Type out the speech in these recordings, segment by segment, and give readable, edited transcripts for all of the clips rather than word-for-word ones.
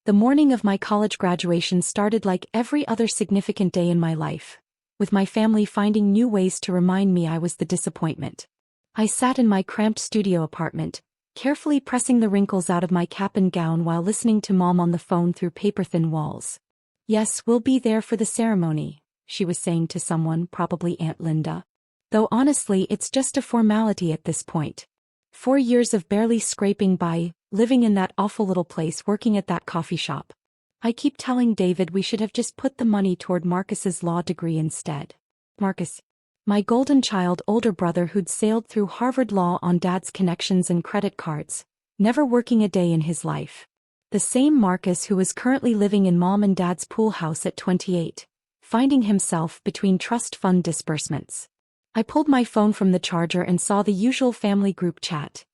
The morning of my college graduation started like every other significant day in my life, with my family finding new ways to remind me I was the disappointment. I sat in my cramped studio apartment, carefully pressing the wrinkles out of my cap and gown while listening to Mom on the phone through paper-thin walls. "Yes, we'll be there for the ceremony," she was saying to someone, probably Aunt Linda. Though honestly, it's just a formality at this point. 4 years of barely scraping by, living in that awful little place, working at that coffee shop. I keep telling David we should have just put the money toward Marcus's law degree instead. Marcus, my golden child older brother who'd sailed through Harvard Law on Dad's connections and credit cards, never working a day in his life. The same Marcus who was currently living in Mom and Dad's pool house at 28, finding himself between trust fund disbursements. I pulled my phone from the charger and saw the usual family group chat.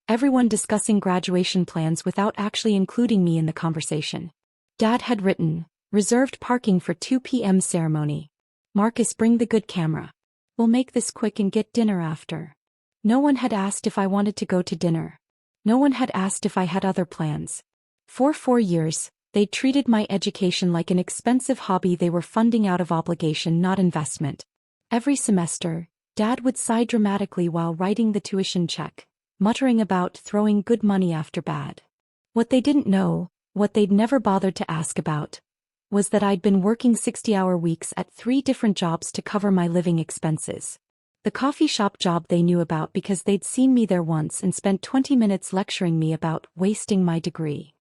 Everyone discussing graduation plans without actually including me in the conversation. Dad had written, "Reserved parking for 2 p.m. ceremony. Marcus, bring the good camera. We'll make this quick and get dinner after." No one had asked if I wanted to go to dinner. No one had asked if I had other plans. For 4 years, they treated my education like an expensive hobby they were funding out of obligation, not investment. Every semester, Dad would sigh dramatically while writing the tuition check, muttering about throwing good money after bad. What they didn't know, what they'd never bothered to ask about, was that I'd been working 60-hour weeks at 3 different jobs to cover my living expenses. The coffee shop job they knew about because they'd seen me there once and spent 20 minutes lecturing me about wasting my degree.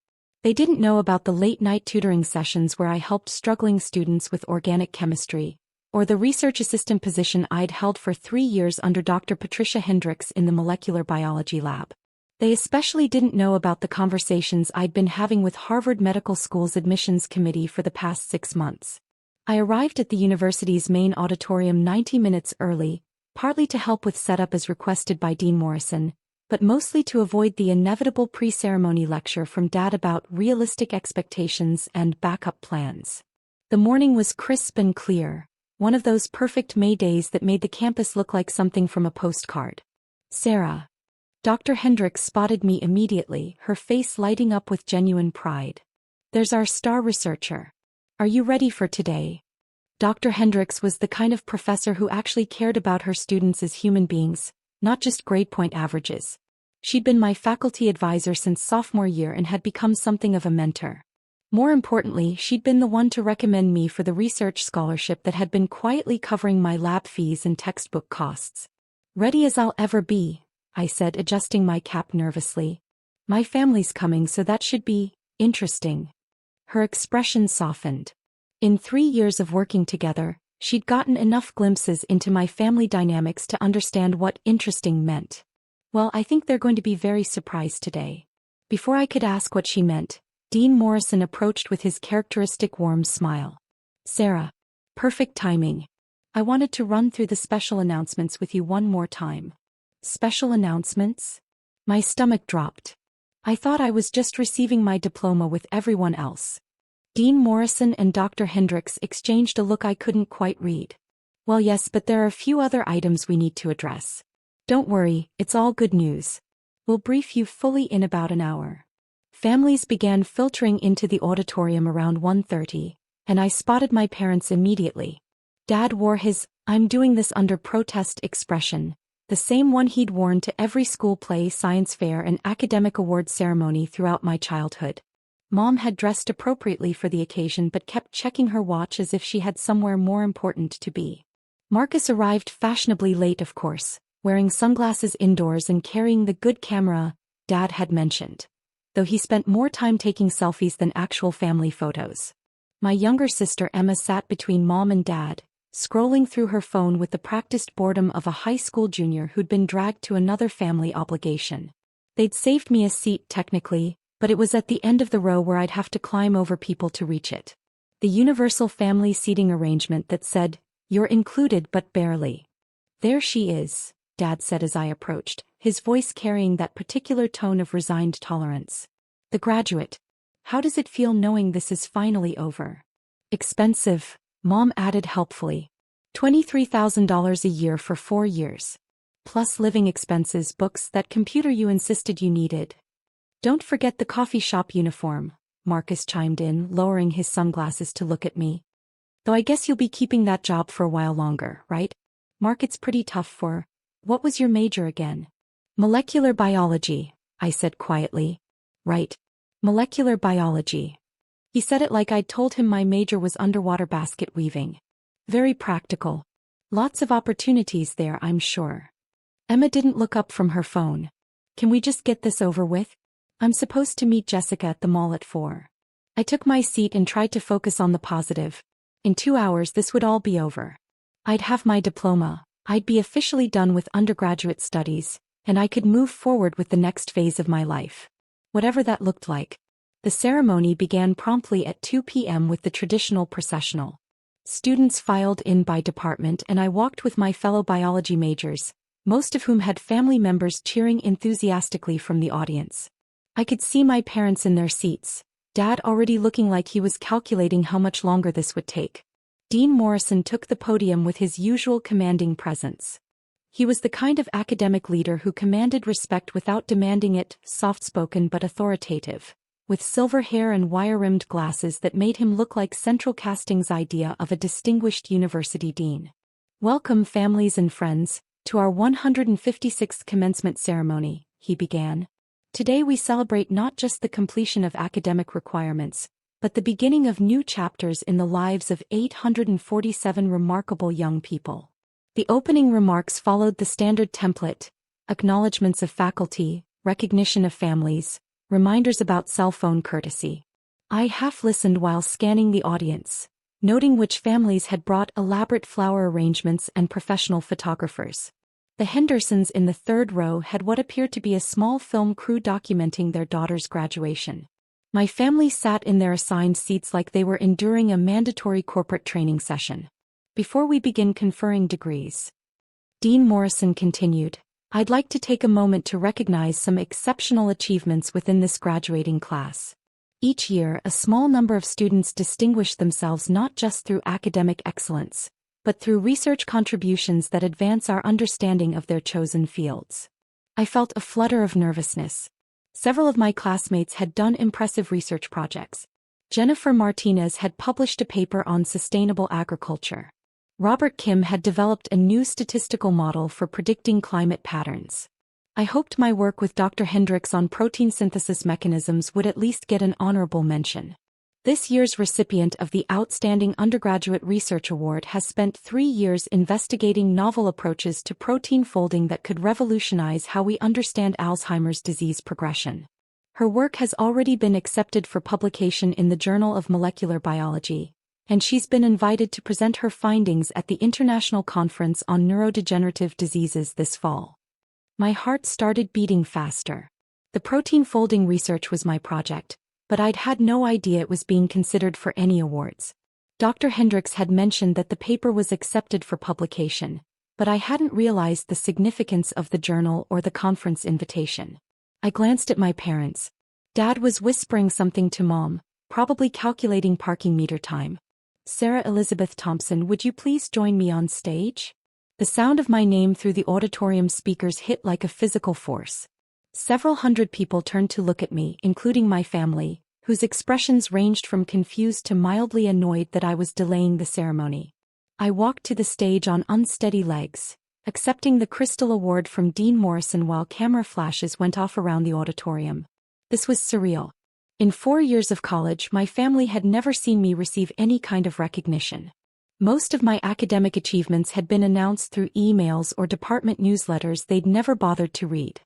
They didn't know about the late-night tutoring sessions where I helped struggling students with organic chemistry, or the research assistant position I'd held for 3 years under Dr. Patricia Hendricks in the molecular biology lab. They especially didn't know about the conversations I'd been having with Harvard Medical School's admissions committee for the past 6 months. I arrived at the university's main auditorium 90 minutes early, partly to help with setup as requested by Dean Morrison, but mostly to avoid the inevitable pre-ceremony lecture from Dad about realistic expectations and backup plans. The morning was crisp and clear. One of those perfect May days that made the campus look like something from a postcard. "Sarah." Dr. Hendricks spotted me immediately, her face lighting up with genuine pride. "There's our star researcher. Are you ready for today?" Dr. Hendricks was the kind of professor who actually cared about her students as human beings, not just grade point averages. She'd been my faculty advisor since sophomore year and had become something of a mentor. More importantly, she'd been the one to recommend me for the research scholarship that had been quietly covering my lab fees and textbook costs. "Ready as I'll ever be," I said, adjusting my cap nervously. "My family's coming, so that should be interesting." Her expression softened. In 3 years of working together, she'd gotten enough glimpses into my family dynamics to understand what interesting meant. "Well, I think they're going to be very surprised today." Before I could ask what she meant, Dean Morrison approached with his characteristic warm smile. "Sarah. Perfect timing. I wanted to run through the special announcements with you one more time." "Special announcements?" My stomach dropped. I thought I was just receiving my diploma with everyone else. Dean Morrison and Dr. Hendricks exchanged a look I couldn't quite read. "Well, yes, but there are a few other items we need to address. Don't worry, it's all good news. We'll brief you fully in about an hour." Families began filtering into the auditorium around 1:30, and I spotted my parents immediately. Dad wore his "I'm doing this under protest" expression, the same one he'd worn to every school play, science fair, and academic awards ceremony throughout my childhood. Mom had dressed appropriately for the occasion but kept checking her watch as if she had somewhere more important to be. Marcus arrived fashionably late, of course, wearing sunglasses indoors and carrying the good camera Dad had mentioned, though he spent more time taking selfies than actual family photos. My younger sister Emma sat between Mom and Dad, scrolling through her phone with the practiced boredom of a high school junior who'd been dragged to another family obligation. They'd saved me a seat technically, but it was at the end of the row where I'd have to climb over people to reach it. The universal family seating arrangement that said, "You're included but barely." "There she is," Dad said as I approached, his voice carrying that particular tone of resigned tolerance. "The graduate. How does it feel knowing this is finally over?" "Expensive," Mom added helpfully. $23,000 a year for 4 years. Plus living expenses, books, that computer you insisted you needed. Don't forget the coffee shop uniform," Marcus chimed in, lowering his sunglasses to look at me. Though I guess you'll be keeping that job for a while longer, right? Market's pretty tough for... What was your major again? Molecular biology, I said quietly. Right. Molecular biology. He said it like I'd told him my major was underwater basket weaving. Very practical. Lots of opportunities there, I'm sure. Emma didn't look up from her phone. Can we just get this over with? I'm supposed to meet Jessica at the mall at 4. I took my seat and tried to focus on the positive. In 2 hours this would all be over. I'd have my diploma, I'd be officially done with undergraduate studies, and I could move forward with the next phase of my life. Whatever that looked like. The ceremony began promptly at 2 p.m. with the traditional processional. Students filed in by department and I walked with my fellow biology majors, most of whom had family members cheering enthusiastically from the audience. I could see my parents in their seats, Dad already looking like he was calculating how much longer this would take. Dean Morrison took the podium with his usual commanding presence. He was the kind of academic leader who commanded respect without demanding it, soft-spoken but authoritative, with silver hair and wire-rimmed glasses that made him look like Central Casting's idea of a distinguished university dean. Welcome, families and friends, to our 156th commencement ceremony, he began. Today we celebrate not just the completion of academic requirements, but the beginning of new chapters in the lives of 847 remarkable young people. The opening remarks followed the standard template: acknowledgments of faculty, recognition of families, reminders about cell phone courtesy. I half-listened while scanning the audience, noting which families had brought elaborate flower arrangements and professional photographers. The Hendersons in the third row had what appeared to be a small film crew documenting their daughter's graduation. My family sat in their assigned seats like they were enduring a mandatory corporate training session. Before we begin conferring degrees, Dean Morrison continued, I'd like to take a moment to recognize some exceptional achievements within this graduating class. Each year, a small number of students distinguish themselves not just through academic excellence, but through research contributions that advance our understanding of their chosen fields. I felt a flutter of nervousness. Several of my classmates had done impressive research projects. Jennifer Martinez had published a paper on sustainable agriculture. Robert Kim had developed a new statistical model for predicting climate patterns. I hoped my work with Dr. Hendricks on protein synthesis mechanisms would at least get an honorable mention. This year's recipient of the Outstanding Undergraduate Research Award has spent 3 years investigating novel approaches to protein folding that could revolutionize how we understand Alzheimer's disease progression. Her work has already been accepted for publication in the Journal of Molecular Biology, and she's been invited to present her findings at the International Conference on Neurodegenerative Diseases this fall. My heart started beating faster. The protein folding research was my project, but I'd had no idea it was being considered for any awards. Dr. Hendricks had mentioned that the paper was accepted for publication, but I hadn't realized the significance of the journal or the conference invitation. I glanced at my parents. Dad was whispering something to Mom, probably calculating parking meter time. Sarah Elizabeth Thompson, would you please join me on stage? The sound of my name through the auditorium speakers hit like a physical force. Several hundred people turned to look at me, including my family, whose expressions ranged from confused to mildly annoyed that I was delaying the ceremony. I walked to the stage on unsteady legs, accepting the Crystal Award from Dean Morrison while camera flashes went off around the auditorium. This was surreal. In 4 years of college, my family had never seen me receive any kind of recognition. Most of my academic achievements had been announced through emails or department newsletters they'd never bothered to read.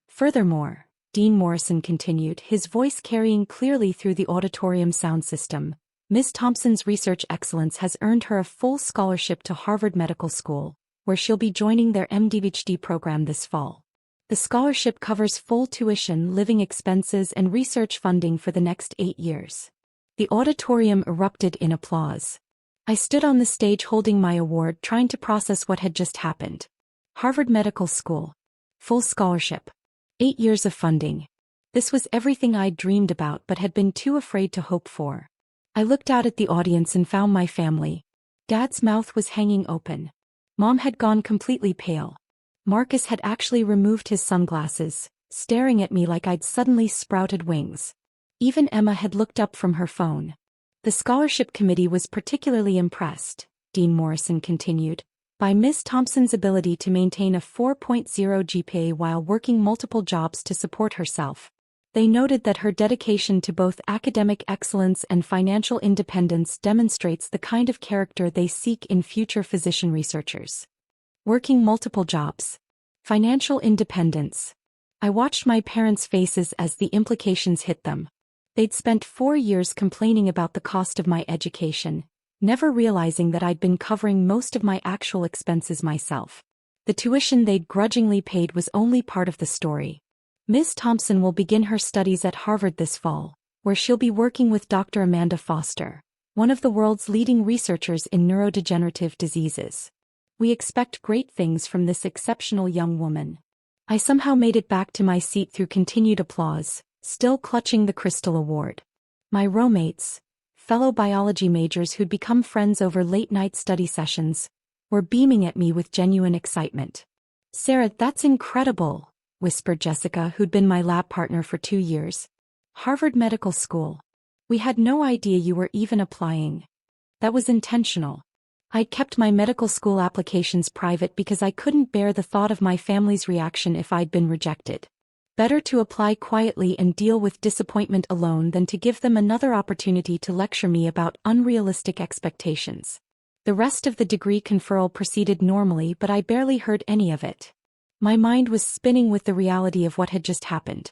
Furthermore, Dean Morrison continued, his voice carrying clearly through the auditorium sound system, Ms. Thompson's research excellence has earned her a full scholarship to Harvard Medical School, where she'll be joining their MD-PhD program this fall. The scholarship covers full tuition, living expenses, and research funding for the next 8 years. The auditorium erupted in applause. I stood on the stage holding my award, trying to process what had just happened. Harvard Medical School. Full scholarship. 8 years of funding. This was everything I'd dreamed about but had been too afraid to hope for. I looked out at the audience and found my family. Dad's mouth was hanging open. Mom had gone completely pale. Marcus had actually removed his sunglasses, staring at me like I'd suddenly sprouted wings. Even Emma had looked up from her phone. The scholarship committee was particularly impressed, Dean Morrison continued, by Miss Thompson's ability to maintain a 4.0 GPA while working multiple jobs to support herself. They noted that her dedication to both academic excellence and financial independence demonstrates the kind of character they seek in future physician researchers. Working multiple jobs. Financial independence. I watched my parents' faces as the implications hit them. They'd spent 4 years complaining about the cost of my education, never realizing that I'd been covering most of my actual expenses myself. The tuition they'd grudgingly paid was only part of the story. Miss Thompson will begin her studies at Harvard this fall, where she'll be working with Dr. Amanda Foster, one of the world's leading researchers in neurodegenerative diseases. We expect great things from this exceptional young woman. I somehow made it back to my seat through continued applause, still clutching the Crystal Award. My roommates, fellow biology majors who'd become friends over late-night study sessions, were beaming at me with genuine excitement. "Sarah, that's incredible," whispered Jessica, who'd been my lab partner for 2 years. "Harvard Medical School. We had no idea you were even applying." That was intentional. I'd kept my medical school applications private because I couldn't bear the thought of my family's reaction if I'd been rejected. Better to apply quietly and deal with disappointment alone than to give them another opportunity to lecture me about unrealistic expectations. The rest of the degree conferral proceeded normally, but I barely heard any of it. My mind was spinning with the reality of what had just happened.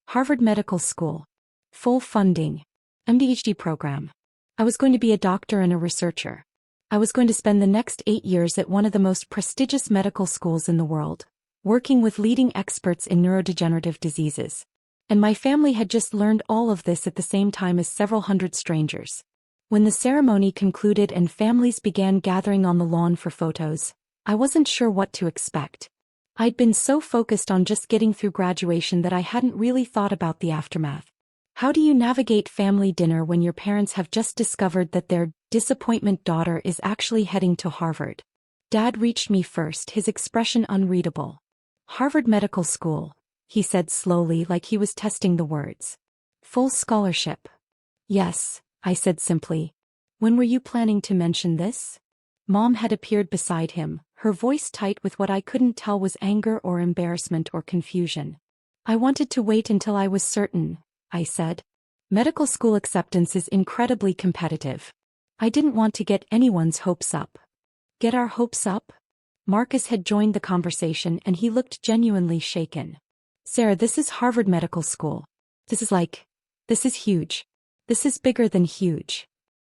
Harvard Medical School. Full funding. MD-PhD program. I was going to be a doctor and a researcher. I was going to spend the next 8 years at one of the most prestigious medical schools in the world, working with leading experts in neurodegenerative diseases. And my family had just learned all of this at the same time as several hundred strangers. When the ceremony concluded and families began gathering on the lawn for photos, I wasn't sure what to expect. I'd been so focused on just getting through graduation that I hadn't really thought about the aftermath. How do you navigate family dinner when your parents have just discovered that their disappointment daughter is actually heading to Harvard? Dad reached me first, his expression unreadable. "Harvard Medical School," he said slowly, like he was testing the words. "Full scholarship." "Yes," I said simply. "When were you planning to mention this?" Mom had appeared beside him, her voice tight with what I couldn't tell was anger or embarrassment or confusion. "I wanted to wait until I was certain," I said. "Medical school acceptance is incredibly competitive. I didn't want to get anyone's hopes up." "Get our hopes up?" Marcus had joined the conversation and he looked genuinely shaken. "Sarah, this is Harvard Medical School. This is huge. This is bigger than huge."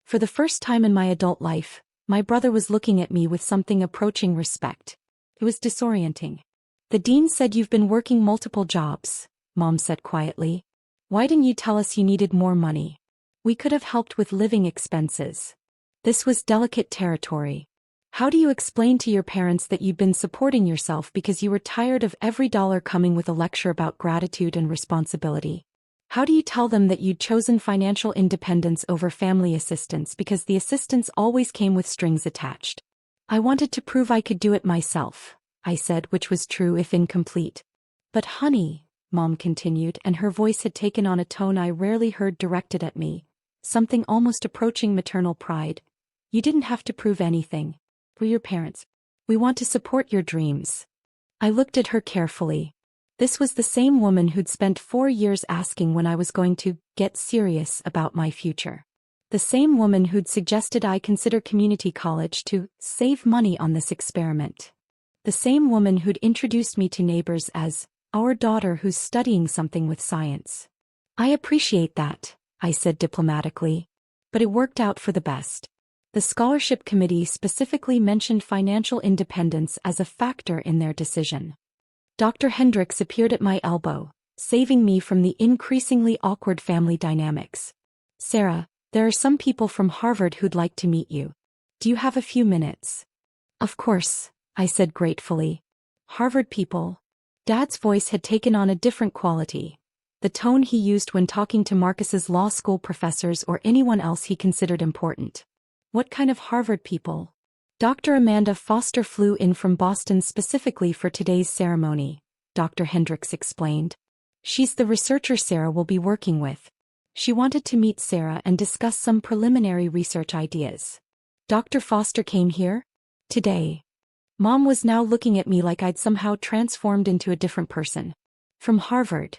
For the first time in my adult life, my brother was looking at me with something approaching respect. It was disorienting. "The dean said you've been working multiple jobs," Mom said quietly. "Why didn't you tell us you needed more money? We could have helped with living expenses." This was delicate territory. How do you explain to your parents that you'd been supporting yourself because you were tired of every dollar coming with a lecture about gratitude and responsibility? How do you tell them that you'd chosen financial independence over family assistance because the assistance always came with strings attached? "I wanted to prove I could do it myself," I said, which was true if incomplete. "But honey," Mom continued, and her voice had taken on a tone I rarely heard directed at me, something almost approaching maternal pride, "you didn't have to prove anything. We're your parents. We want to support your dreams." I looked at her carefully. This was the same woman who'd spent 4 years asking when I was going to get serious about my future. The same woman who'd suggested I consider community college to save money on this experiment. The same woman who'd introduced me to neighbors as our daughter who's studying something with science. "I appreciate that," I said diplomatically. But it worked out for the best. The scholarship committee specifically mentioned financial independence as a factor in their decision. Dr. Hendricks appeared at my elbow, saving me from the increasingly awkward family dynamics. "Sarah, there are some people from Harvard who'd like to meet you. Do you have a few minutes?" "Of course," I said gratefully. "Harvard people?" Dad's voice had taken on a different quality, the tone he used when talking to Marcus's law school professors or anyone else he considered important. "What kind of Harvard people?" "Dr. Amanda Foster flew in from Boston specifically for today's ceremony," Dr. Hendricks explained. "She's the researcher Sarah will be working with." She wanted to meet Sarah and discuss some preliminary research ideas. Dr. Foster came here? Today. Mom was now looking at me like I'd somehow transformed into a different person. From Harvard.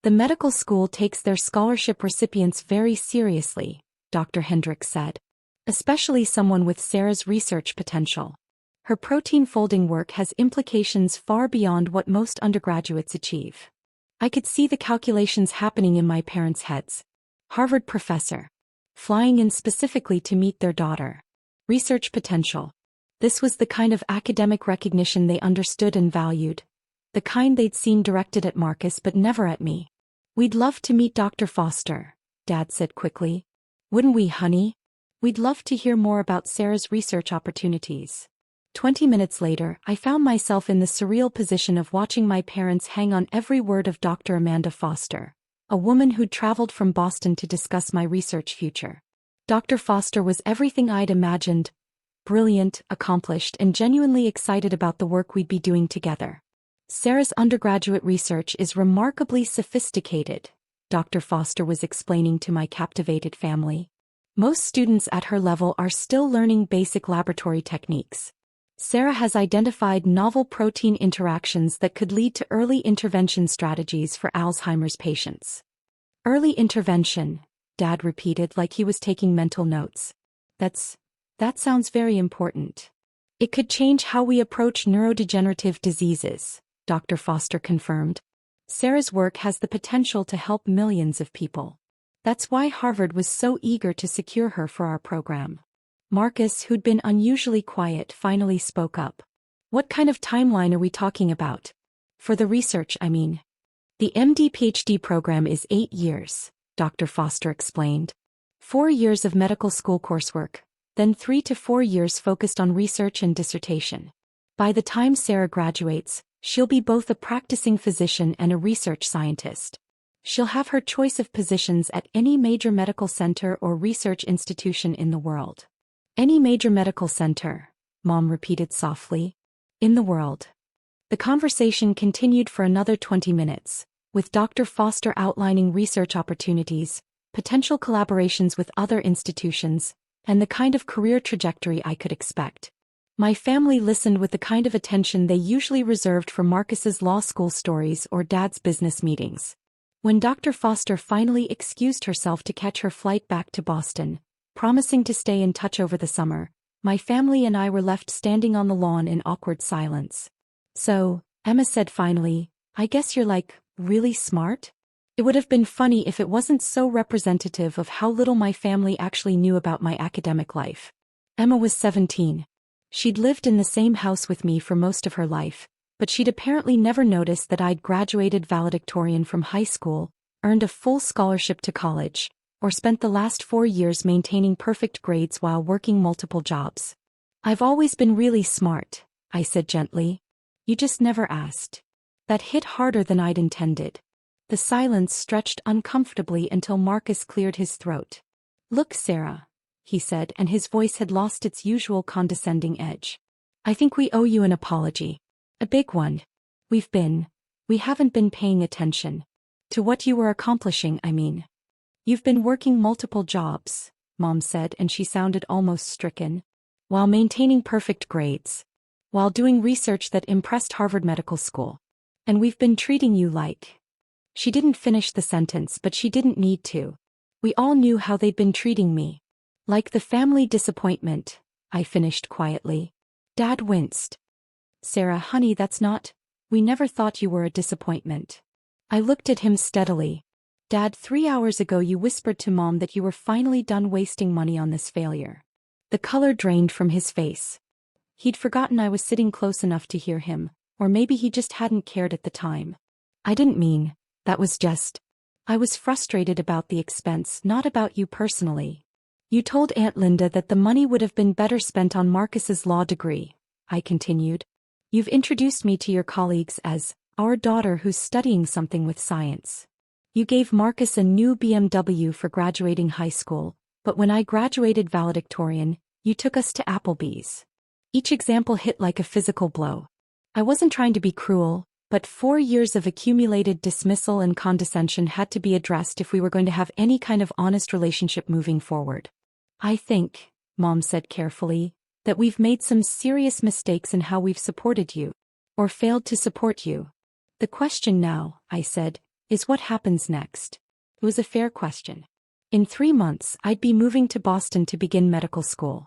The medical school takes their scholarship recipients very seriously, Dr. Hendricks said. Especially someone with Sarah's research potential. Her protein folding work has implications far beyond what most undergraduates achieve. I could see the calculations happening in my parents' heads. Harvard professor. Flying in specifically to meet their daughter. Research potential. This was the kind of academic recognition they understood and valued. The kind they'd seen directed at Marcus but never at me. We'd love to meet Dr. Foster, Dad said quickly. Wouldn't we, honey? We'd love to hear more about Sarah's research opportunities. 20 minutes later, I found myself in the surreal position of watching my parents hang on every word of Dr. Amanda Foster, a woman who'd traveled from Boston to discuss my research future. Dr. Foster was everything I'd imagined, brilliant, accomplished, and genuinely excited about the work we'd be doing together. Sarah's undergraduate research is remarkably sophisticated, Dr. Foster was explaining to my captivated family. Most students at her level are still learning basic laboratory techniques. Sarah has identified novel protein interactions that could lead to early intervention strategies for Alzheimer's patients. Early intervention, Dad repeated like he was taking mental notes. That sounds very important. It could change how we approach neurodegenerative diseases, Dr. Foster confirmed. Sarah's work has the potential to help millions of people. That's why Harvard was so eager to secure her for our program. Marcus, who'd been unusually quiet, finally spoke up. What kind of timeline are we talking about? For the research, I mean. The MD-PhD program is 8 years, Dr. Foster explained. 4 years of medical school coursework, then 3 to 4 years focused on research and dissertation. By the time Sarah graduates, she'll be both a practicing physician and a research scientist. She'll have her choice of positions at any major medical center or research institution in the world. Any major medical center, Mom repeated softly. In the world. The conversation continued for another 20 minutes, with Dr. Foster outlining research opportunities, potential collaborations with other institutions, and the kind of career trajectory I could expect. My family listened with the kind of attention they usually reserved for Marcus's law school stories or Dad's business meetings. When Dr. Foster finally excused herself to catch her flight back to Boston, promising to stay in touch over the summer, my family and I were left standing on the lawn in awkward silence. So, Emma said finally, I guess you're really smart? It would have been funny if it wasn't so representative of how little my family actually knew about my academic life. Emma was 17. She'd lived in the same house with me for most of her life, but she'd apparently never noticed that I'd graduated valedictorian from high school, earned a full scholarship to college, or spent the last 4 years maintaining perfect grades while working multiple jobs. I've always been really smart, I said gently. You just never asked. That hit harder than I'd intended. The silence stretched uncomfortably until Marcus cleared his throat. Look, Sarah, he said, and his voice had lost its usual condescending edge. I think we owe you an apology. A big one. We haven't been paying attention. To what you were accomplishing, I mean. You've been working multiple jobs, Mom said, and she sounded almost stricken. While maintaining perfect grades. While doing research that impressed Harvard Medical School. And we've been treating you like. She didn't finish the sentence, but she didn't need to. We all knew how they'd been treating me. Like the family disappointment, I finished quietly. Dad winced. Sarah, honey, that's not. We never thought you were a disappointment. I looked at him steadily. Dad, 3 hours ago you whispered to Mom that you were finally done wasting money on this failure. The color drained from his face. He'd forgotten I was sitting close enough to hear him, or maybe he just hadn't cared at the time. I didn't mean, that was just. I was frustrated about the expense, not about you personally. You told Aunt Linda that the money would have been better spent on Marcus's law degree, I continued. You've introduced me to your colleagues as our daughter who's studying something with science. You gave Marcus a new BMW for graduating high school, but when I graduated valedictorian, you took us to Applebee's. Each example hit like a physical blow. I wasn't trying to be cruel, But 4 years of accumulated dismissal and condescension had to be addressed if we were going to have any kind of honest relationship moving forward. I think, Mom said carefully, that we've made some serious mistakes in how we've supported you. Or failed to support you. The question now, I said, is what happens next? It was a fair question. In 3 months, I'd be moving to Boston to begin medical school.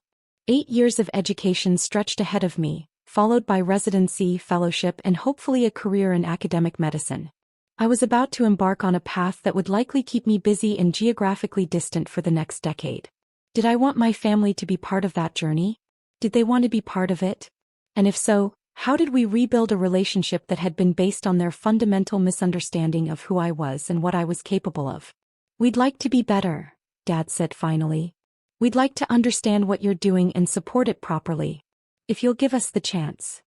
8 years of education stretched ahead of me, followed by residency, fellowship, and hopefully a career in academic medicine. I was about to embark on a path that would likely keep me busy and geographically distant for the next decade. Did I want my family to be part of that journey? Did they want to be part of it? And if so, how did we rebuild a relationship that had been based on their fundamental misunderstanding of who I was and what I was capable of? We'd like to be better, Dad said finally. We'd like to understand what you're doing and support it properly. If you'll give us the chance.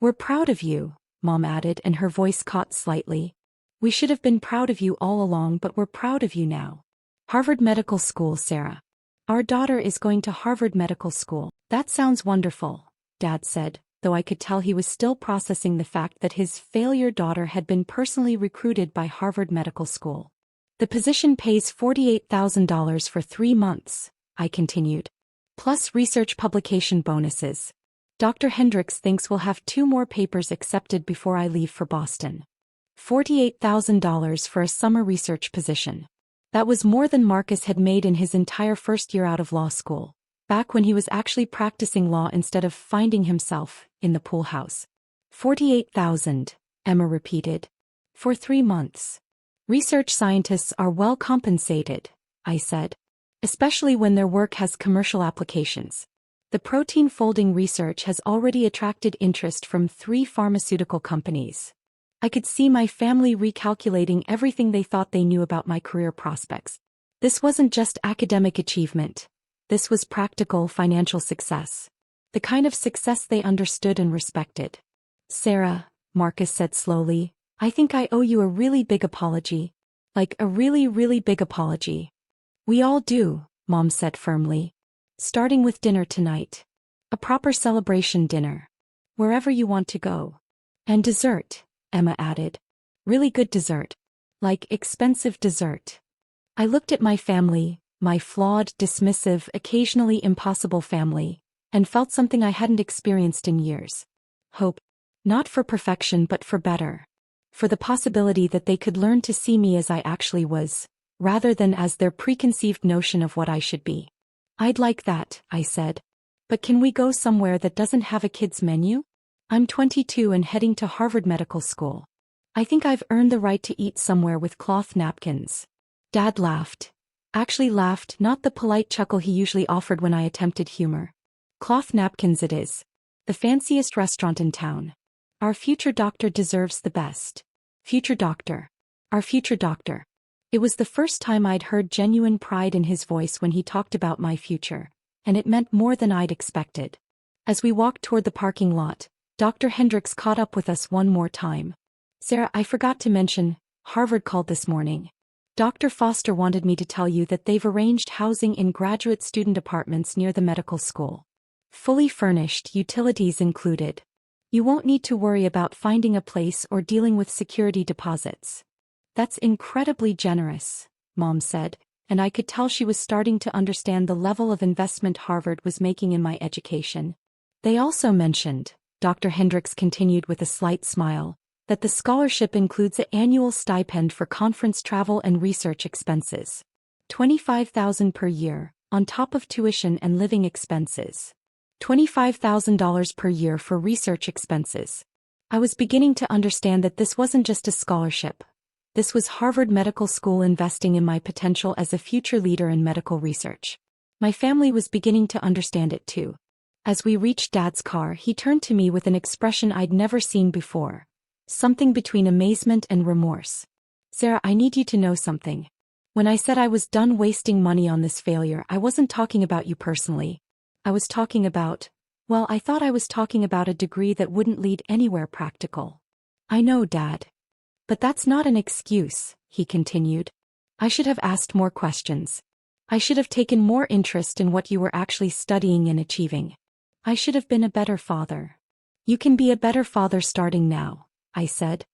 We're proud of you, Mom added, and her voice caught slightly. We should have been proud of you all along, but we're proud of you now. Harvard Medical School, Sarah. Our daughter is going to Harvard Medical School. That sounds wonderful, Dad said, though I could tell he was still processing the fact that his failure daughter had been personally recruited by Harvard Medical School. The position pays $48,000 for 3 months, I continued. Plus research publication bonuses. Dr. Hendricks thinks we'll have 2 more papers accepted before I leave for Boston. $48,000 for a summer research position. That was more than Marcus had made in his entire first year out of law school, back when he was actually practicing law instead of finding himself in the pool house. 48,000, Emma repeated. For 3 months. Research scientists are well compensated, I said. Especially when their work has commercial applications. The protein folding research has already attracted interest from 3 pharmaceutical companies. I could see my family recalculating everything they thought they knew about my career prospects. This wasn't just academic achievement. This was practical financial success. The kind of success they understood and respected. Sarah, Marcus said slowly, I think I owe you a really big apology. Like a really, really big apology. We all do, Mom said firmly. Starting with dinner tonight. A proper celebration dinner. Wherever you want to go. And dessert, Emma added. Really good dessert. Like expensive dessert. I looked at my family, my flawed, dismissive, occasionally impossible family, and felt something I hadn't experienced in years. Hope. Not for perfection but for better. For the possibility that they could learn to see me as I actually was, rather than as their preconceived notion of what I should be. I'd like that, I said. But can we go somewhere that doesn't have a kids' menu? I'm 22 and heading to Harvard Medical School. I think I've earned the right to eat somewhere with cloth napkins. Dad laughed. Actually laughed, not the polite chuckle he usually offered when I attempted humor. Cloth napkins it is. The fanciest restaurant in town. Our future doctor deserves the best. Future doctor. Our future doctor. It was the first time I'd heard genuine pride in his voice when he talked about my future, and it meant more than I'd expected. As we walked toward the parking lot, Dr. Hendricks caught up with us one more time. Sarah, I forgot to mention, Harvard called this morning. Dr. Foster wanted me to tell you that they've arranged housing in graduate student apartments near the medical school. Fully furnished, utilities included. You won't need to worry about finding a place or dealing with security deposits. That's incredibly generous, Mom said, and I could tell she was starting to understand the level of investment Harvard was making in my education. They also mentioned, Dr. Hendricks continued with a slight smile, that the scholarship includes an annual stipend for conference travel and research expenses. $25,000 per year, on top of tuition and living expenses. $25,000 per year for research expenses. I was beginning to understand that this wasn't just a scholarship. This was Harvard Medical School investing in my potential as a future leader in medical research. My family was beginning to understand it too. As we reached Dad's car, he turned to me with an expression I'd never seen before. Something between amazement and remorse. Sarah, I need you to know something. When I said I was done wasting money on this failure, I wasn't talking about you personally. I was talking about, well, I thought I was talking about a degree that wouldn't lead anywhere practical. I know, Dad. But that's not an excuse, he continued. I should have asked more questions. I should have taken more interest in what you were actually studying and achieving. I should have been a better father. You can be a better father starting now, I said.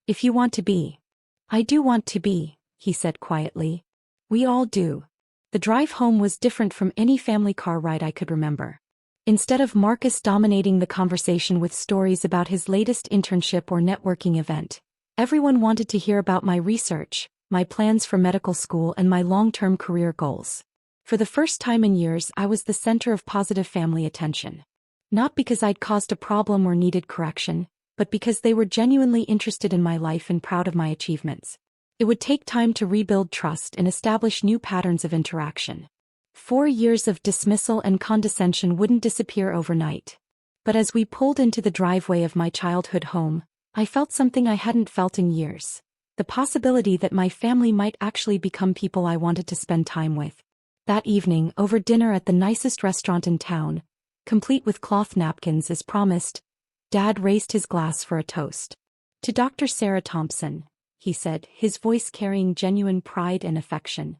If you want to be. I do want to be, he said quietly. We all do. The drive home was different from any family car ride I could remember. Instead of Marcus dominating the conversation with stories about his latest internship or networking event, everyone wanted to hear about my research, my plans for medical school, and my long-term career goals. For the first time in years, I was the center of positive family attention. Not because I'd caused a problem or needed correction, but because they were genuinely interested in my life and proud of my achievements. It would take time to rebuild trust and establish new patterns of interaction. 4 years of dismissal and condescension wouldn't disappear overnight. But as we pulled into the driveway of my childhood home, I felt something I hadn't felt in years. The possibility that my family might actually become people I wanted to spend time with. That evening, over dinner at the nicest restaurant in town, complete with cloth napkins as promised, Dad raised his glass for a toast. To Dr. Sarah Thompson, he said, his voice carrying genuine pride and affection.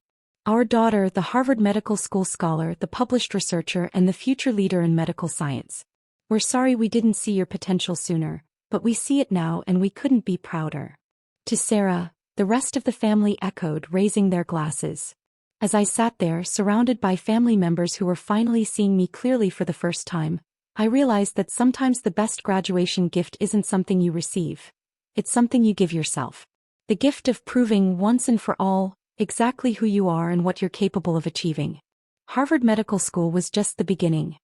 Our daughter, the Harvard Medical School scholar, the published researcher, and the future leader in medical science. We're sorry we didn't see your potential sooner, but we see it now and we couldn't be prouder. To Sarah, the rest of the family echoed, raising their glasses. As I sat there, surrounded by family members who were finally seeing me clearly for the first time, I realized that sometimes the best graduation gift isn't something you receive. It's something you give yourself. The gift of proving once and for all exactly who you are and what you're capable of achieving. Harvard Medical School was just the beginning.